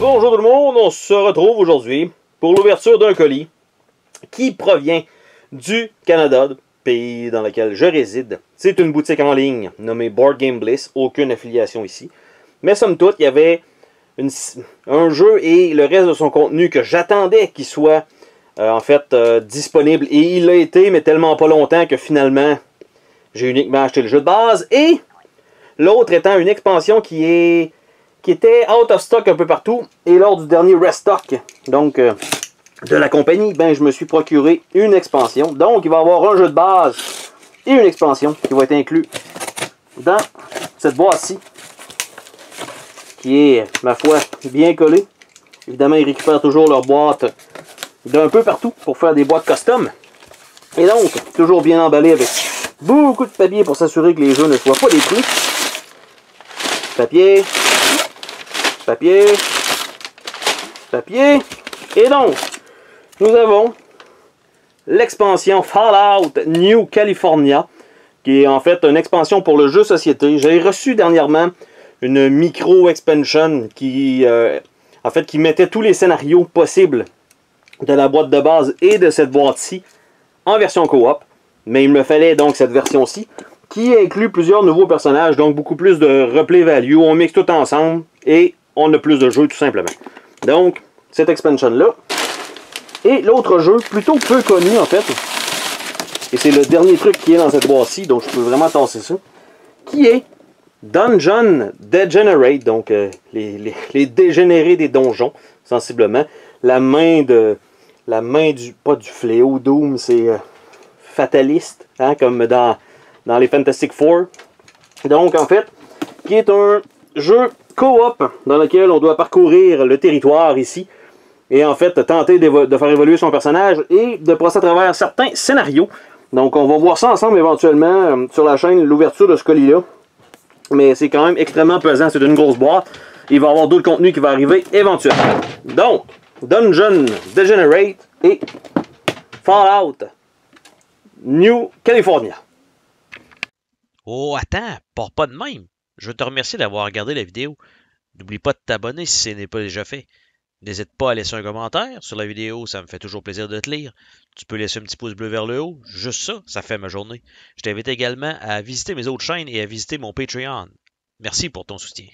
Bonjour tout le monde, on se retrouve aujourd'hui pour l'ouverture d'un colis qui provient du Canada, pays dans lequel je réside. C'est une boutique en ligne nommée Board Game Bliss, aucune affiliation ici. Mais somme toute, il y avait un jeu et le reste de son contenu que j'attendais qu'il soit disponible. Et il l'a été, mais tellement pas longtemps que finalement, j'ai uniquement acheté le jeu de base. Et l'autre étant une expansion qui était out of stock un peu partout. Et lors du dernier restock, donc de la compagnie, ben, je me suis procuré une expansion. Donc, il va y avoir un jeu de base et une expansion qui va être inclus dans cette boîte-ci, qui est, ma foi, bien collée. Évidemment, ils récupèrent toujours leur boîte d'un peu partout pour faire des boîtes custom. Et donc, toujours bien emballé avec beaucoup de papier pour s'assurer que les jeux ne soient pas détruits. Papier. Papier. Papier. Et donc, nous avons l'expansion Fallout New California, qui est en fait une expansion pour le jeu société. J'ai reçu dernièrement une micro-expansion qui mettait tous les scénarios possibles de la boîte de base et de cette boîte-ci en version coop. Mais il me fallait donc cette version-ci, qui inclut plusieurs nouveaux personnages, donc beaucoup plus de replay value. On mixe tout ensemble et on a plus de jeux tout simplement. Donc, cette expansion-là. Et l'autre jeu, plutôt peu connu en fait, et c'est le dernier truc qui est dans cette boîte-ci, donc je peux vraiment tasser ça, qui est Dungeon Degenerate, donc les dégénérés des donjons, sensiblement. La main du, pas du fléau Doom, c'est fataliste, hein, comme dans les Fantastic Four. Donc en fait, qui est un jeu coop dans lequel on doit parcourir le territoire ici, et en fait tenter de faire évoluer son personnage et de passer à travers certains scénarios. Donc on va voir ça ensemble éventuellement sur la chaîne, l'ouverture de ce colis-là. Mais c'est quand même extrêmement pesant, c'est une grosse boîte. Il va y avoir d'autres contenus qui vont arriver éventuellement. Donc, Dungeon Degenerate et Fallout New California. Oh, attends, pars pas de même. Je veux te remercier d'avoir regardé la vidéo. N'oublie pas de t'abonner si ce n'est pas déjà fait. N'hésite pas à laisser un commentaire sur la vidéo, ça me fait toujours plaisir de te lire. Tu peux laisser un petit pouce bleu vers le haut, juste ça, ça fait ma journée. Je t'invite également à visiter mes autres chaînes et à visiter mon Patreon. Merci pour ton soutien.